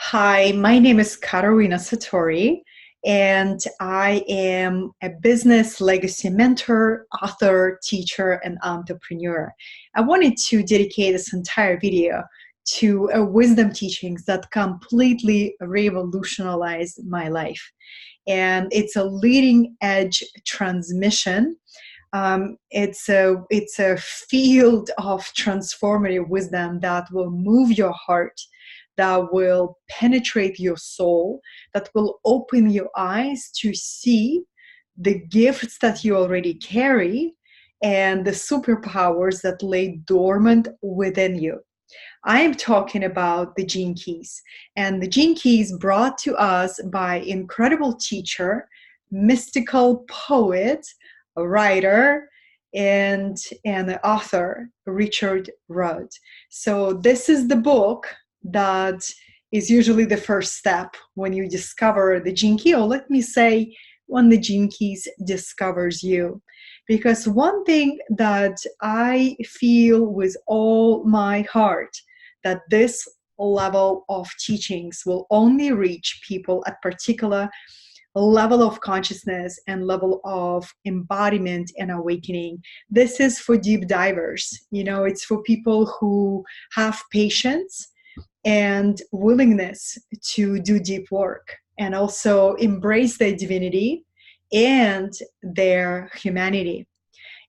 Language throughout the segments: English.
Hi, my name is Katerina Satori, and I am a business legacy mentor, author, teacher, and entrepreneur. I wanted to dedicate this entire video to wisdom teachings that completely revolutionized my life. And it's a leading edge transmission. It's a field of transformative wisdom that will move your heart, that will penetrate your soul, that will open your eyes to see the gifts that you already carry and the superpowers that lay dormant within you. I am talking about the Jinkies, and the Jinkies brought to us by incredible teacher, mystical poet, a writer, and an author, Richard Rudd. So this is the book that is usually the first step when you discover the Jinky, or let me say, when the Jinkies discovers you. Because one thing that I feel with all my heart, that this level of teachings will only reach people at particular level of consciousness and level of embodiment and awakening. This is for deep divers. It's for people who have patience and willingness to do deep work and also embrace their divinity and their humanity.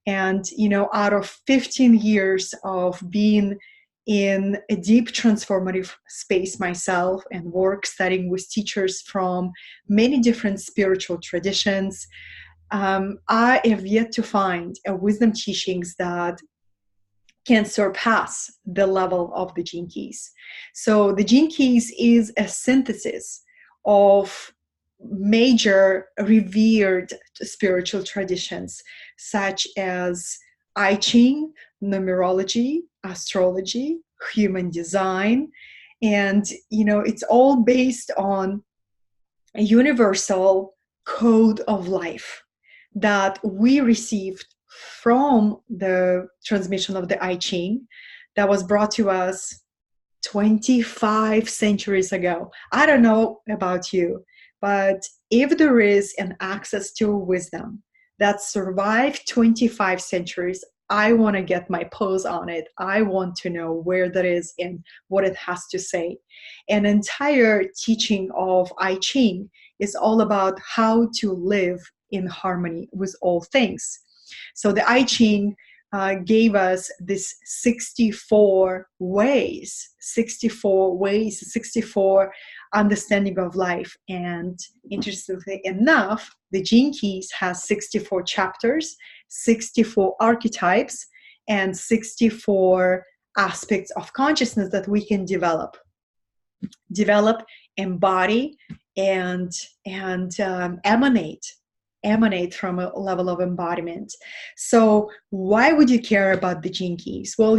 And, out of 15 years of being in a deep transformative space myself and work studying with teachers from many different spiritual traditions, I have yet to find a wisdom teachings that can surpass the level of the Jinkies. So the Jinkies is a synthesis of major revered spiritual traditions such as I Ching, numerology, astrology, human design, and it's all based on a universal code of life that we received from the transmission of the I Ching that was brought to us 25 centuries ago. I don't know about you, but if there is an access to wisdom that survived 25 centuries, I want to get my paws on it. I want to know where that is and what it has to say. An entire teaching of I Ching is all about how to live in harmony with all things. So the I Ching gave us this 64 ways, 64 understanding of life. And interestingly enough, the Jinkies has 64 chapters, 64 archetypes, and 64 aspects of consciousness that we can develop, embody, and emanate from a level of embodiment. So why would you care about the Jinkies? Well,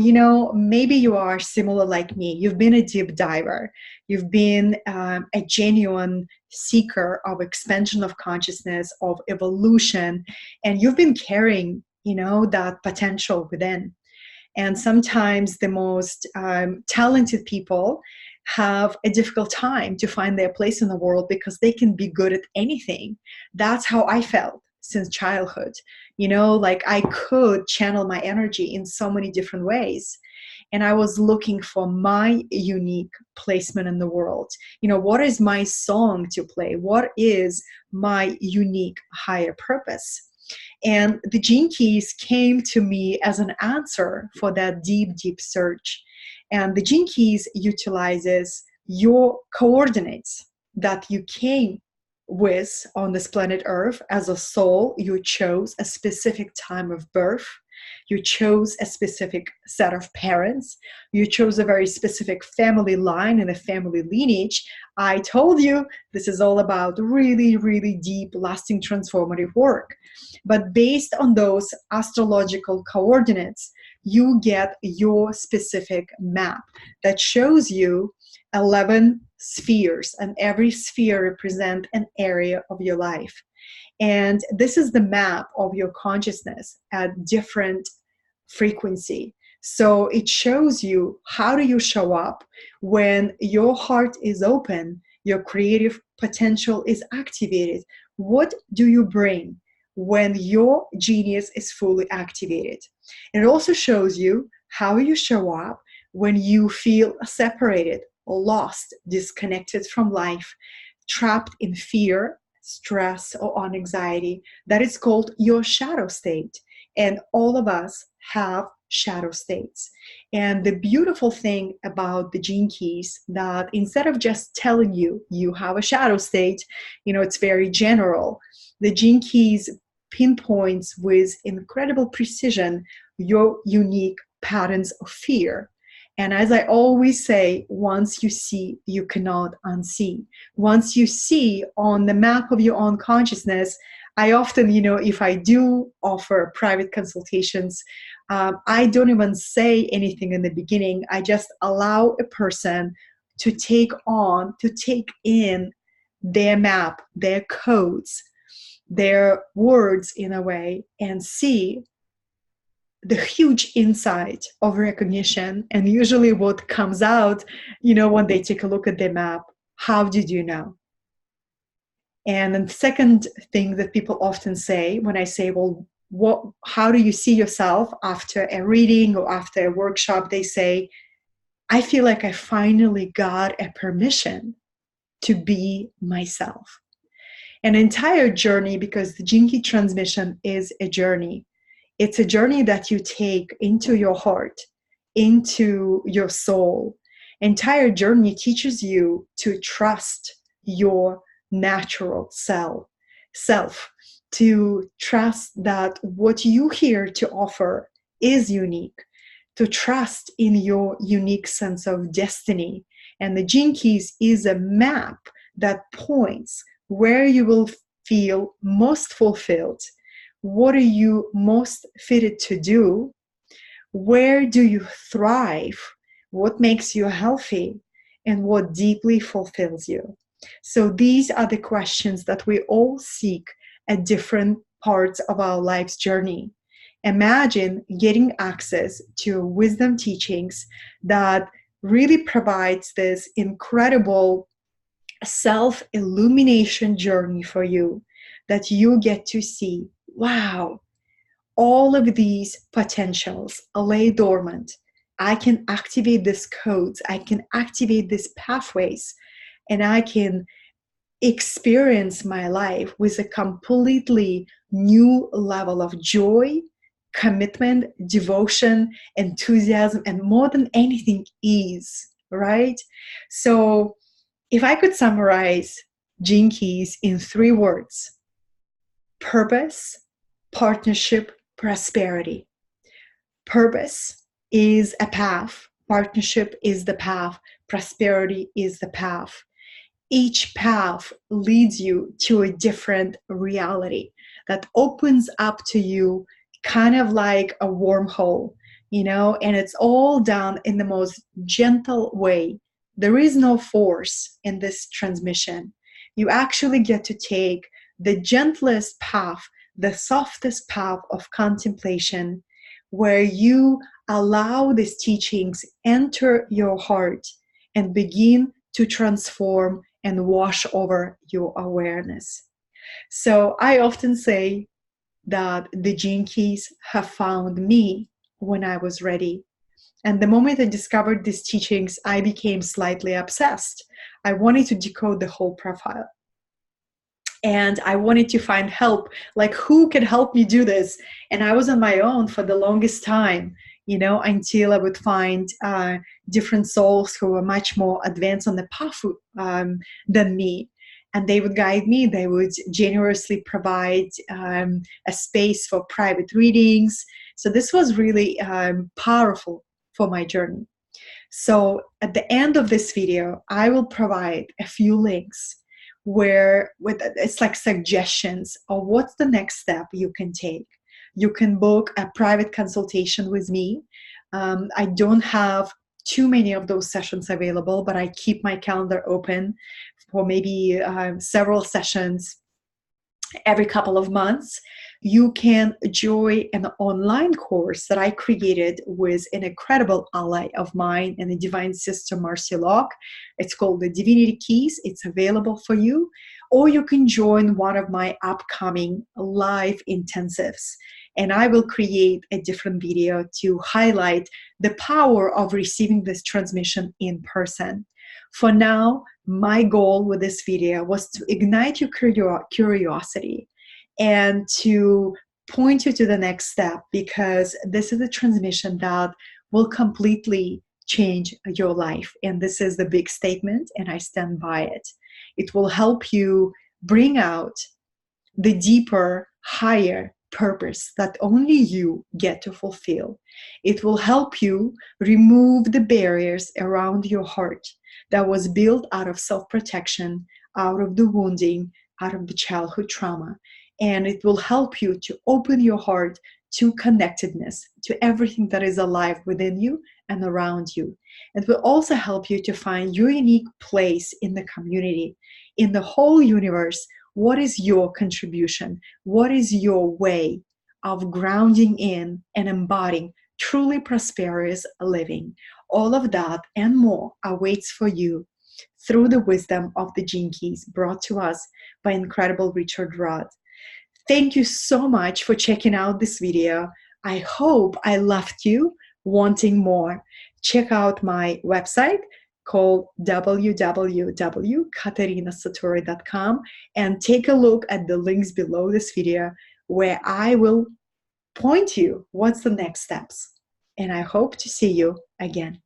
maybe you are similar like me. You've been a deep diver. You've been a genuine seeker of expansion of consciousness, of evolution, and you've been carrying, that potential within. And sometimes the most talented people have a difficult time to find their place in the world because they can be good at anything. That's how I felt since childhood. Like I could channel my energy in so many different ways. And I was looking for my unique placement in the world. What is my song to play? What is my unique higher purpose? And the Jinkies came to me as an answer for that deep, deep search. And the Jinkies utilizes your coordinates that you came with on this planet Earth as a soul. You chose a specific time of birth. You chose a specific set of parents. You chose a very specific family line and a family lineage. I told you this is all about really, really deep, lasting, transformative work. But based on those astrological coordinates, you get your specific map that shows you 11 spheres, and every sphere represents an area of your life. And this is the map of your consciousness at different frequency. So it shows you how do you show up when your heart is open, your creative potential is activated. What do you bring when your genius is fully activated? And it also shows you how you show up when you feel separated, lost, disconnected from life, trapped in fear, stress, or on anxiety. That is called your shadow state. And all of us have shadow states. And the beautiful thing about the Jinkies that instead of just telling you you have a shadow state, it's very general. The Jinkies pinpoints with incredible precision your unique patterns of fear. And as I always say, once you see, you cannot unsee. Once you see on the map of your own consciousness, I often, if I do offer private consultations, I don't even say anything in the beginning. I just allow a person to take in their map, their codes, their words in a way, and see the huge insight of recognition. And usually what comes out, when they take a look at their map, how did you know? And then the second thing that people often say when I say, well, how do you see yourself after a reading or after a workshop? They say, I feel like I finally got a permission to be myself. An entire journey, because the Jinky transmission is a journey. It's a journey that you take into your heart, into your soul. Entire journey teaches you to trust your natural self, to trust that what you here to offer is unique, to trust in your unique sense of destiny. And the Jinkies is a map that points where you will feel most fulfilled. What are you most fitted to do? Where do you thrive? What makes you healthy? And what deeply fulfills you? So these are the questions that we all seek at different parts of our life's journey. Imagine getting access to wisdom teachings that really provides this incredible self-illumination journey for you, that you get to see, wow, all of these potentials lay dormant. I can activate these codes, I can activate these pathways, and I can experience my life with a completely new level of joy, commitment, devotion, enthusiasm, and more than anything, ease, right? So if I could summarize Jinkies in 3 words: purpose, partnership, prosperity. Purpose is a path, partnership is the path, prosperity is the path. Each path leads you to a different reality that opens up to you kind of like a wormhole, and it's all done in the most gentle way. There is no force in this transmission. You actually get to take the gentlest path, the softest path of contemplation, where you allow these teachings enter your heart and begin to transform and wash over your awareness. So I often say that the Jinkies have found me when I was ready. And the moment I discovered these teachings, I became slightly obsessed. I wanted to decode the whole profile. And I wanted to find help, like who can help me do this? And I was on my own for the longest time, until I would find different souls who were much more advanced on the path than me. And they would guide me. They would generously provide a space for private readings. So this was really powerful for my journey. So at the end of this video, I will provide a few links where it's like suggestions of what's the next step you can take. You can book a private consultation with me. I don't have too many of those sessions available, but I keep my calendar open for maybe several sessions every couple of months, you can join an online course that I created with an incredible ally of mine and a divine sister, Marcy Locke. It's called the Divinity Keys. It's available for you. Or you can join one of my upcoming live intensives. And I will create a different video to highlight the power of receiving this transmission in person. For now, my goal with this video was to ignite your curiosity and to point you to the next step, because this is a transmission that will completely change your life. And this is the big statement, and I stand by it. It will help you bring out the deeper, higher purpose that only you get to fulfill. It will help you remove the barriers around your heart that was built out of self-protection, out of the wounding, out of the childhood trauma. And it will help you to open your heart to connectedness, to everything that is alive within you and around you. It will also help you to find your unique place in the community, in the whole universe. What is your contribution? What is your way of grounding in and embodying truly prosperous living? All of that and more awaits for you through the wisdom of the Jinkies, brought to us by incredible Richard Rudd. Thank you so much for checking out this video. I hope I left you wanting more. Check out my website called www.katerinasatori.com and take a look at the links below this video, where I will point you what's the next steps. And I hope to see you again.